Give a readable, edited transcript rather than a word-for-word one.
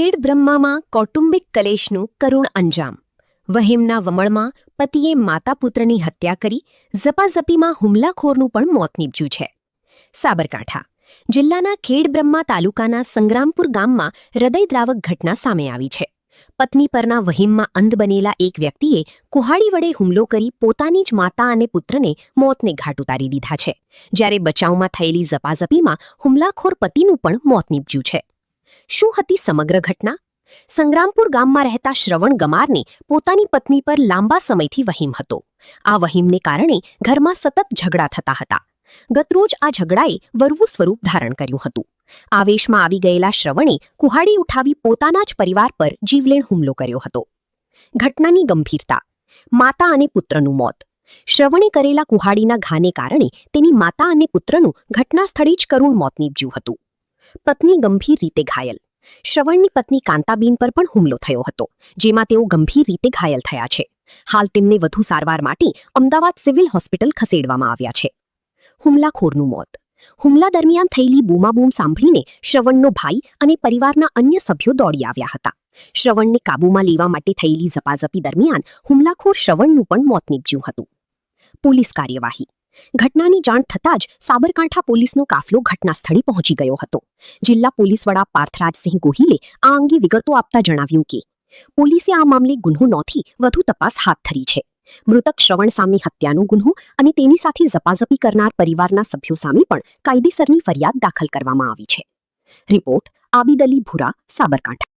ખેડ બ્રહ્મામાં કૌટુંબિક કલેશનું કરુણ અંજામ. વહેમના વમળમાં પતિએ માતા પુત્રની હત્યા કરી ઝપાઝપીમાં હુમલાખોરનું પણ મોત નીપજ્યું છે. સાબરકાંઠા જિલ્લાના ખેડબ્રહ્મા તાલુકાના સંગ્રામપુર ગામમાં હૃદયદ્રાવક ઘટના સામે આવી છે. પત્ની પરના વહીમમાં અંધ બનેલા એક વ્યક્તિએ કુહાડી વડે હુમલો કરી પોતાની જ માતા અને પુત્રને મોતને ઘાટ ઉતારી દીધા છે, જ્યારે બચાવમાં થયેલી ઝપાઝપીમાં હુમલાખોર પતિનું પણ મોત નીપજ્યું છે. શું હતી સમગ્ર ઘટના? સંગ્રામપુર ગામમાં રહેતા શ્રવણ ગમારને પોતાની પત્ની પર લાંબા સમયથી વહીમ હતો. આ વહીમને કારણે ઘરમાં સતત ઝઘડા થતા હતા. ગતરોજ આ ઝઘડાએ વરવું સ્વરૂપ ધારણ કર્યું હતું. આવેશમાં આવી ગયેલા શ્રવણે કુહાડી ઉઠાવી પોતાના જ પરિવાર પર જીવલેણ હુમલો કર્યો હતો. ઘટનાની ગંભીરતા: માતા અને પુત્રનું મોત. શ્રવણે કરેલા કુહાડીના ઘાને કારણે તેની માતા અને પુત્રનું ઘટના સ્થળે જ કરુણ મોત નીપજ્યું હતું. પત્ની ગંભીર રીતે ઘાયલ. શ્રવણની પત્ની કાંતાબેન પર પણ હુમલો થયો હતો, જેમાં તેઓ ગંભીર રીતે ઘાયલ થયા છે. હાલ તેમને વધુ સારવાર માટે અમદાવાદ સિવિલ હોસ્પિટલ ખસેડવામાં આવ્યા છે. હુમલાખોરનું મોત. હુમલા દરમિયાન થયેલી બૂમાબૂમ સાંભળીને શ્રવણનો ભાઈ અને પરિવારના અન્ય સભ્યો દોડી આવ્યા હતા. શ્રવણને કાબૂમાં લેવા માટે થયેલી ઝપાઝપી દરમિયાન હુમલાખોર શ્રવણનું પણ મોત નીપજ્યું હતું. પોલીસ કાર્યવાહી. ઘટનાની જાણ થતાં જ સાબરકાંઠા પોલીસનો કાફલો ઘટના સ્થળે પહોંચી ગયો હતો. જિલ્લા પોલીસ વડા પાર્થરાજસિંહ ગોહિલે આ અંગે વિગતો આપતા જણાવ્યું કે પોલીસે આ મામલે ગુન્હો નોંધી વધુ તપાસ હાથ ધરી છે. મૃતક શ્રવણ સામે હત્યાનો ગુન્હો અને તેની સાથે ઝપાઝપી કરનાર પરિવારના સભ્યો સામે પણ કાયદેસરની ફરિયાદ દાખલ કરવામાં આવી છે. રિપોર્ટ: આબિદ અલી ભુરા, સાબરકાંઠા.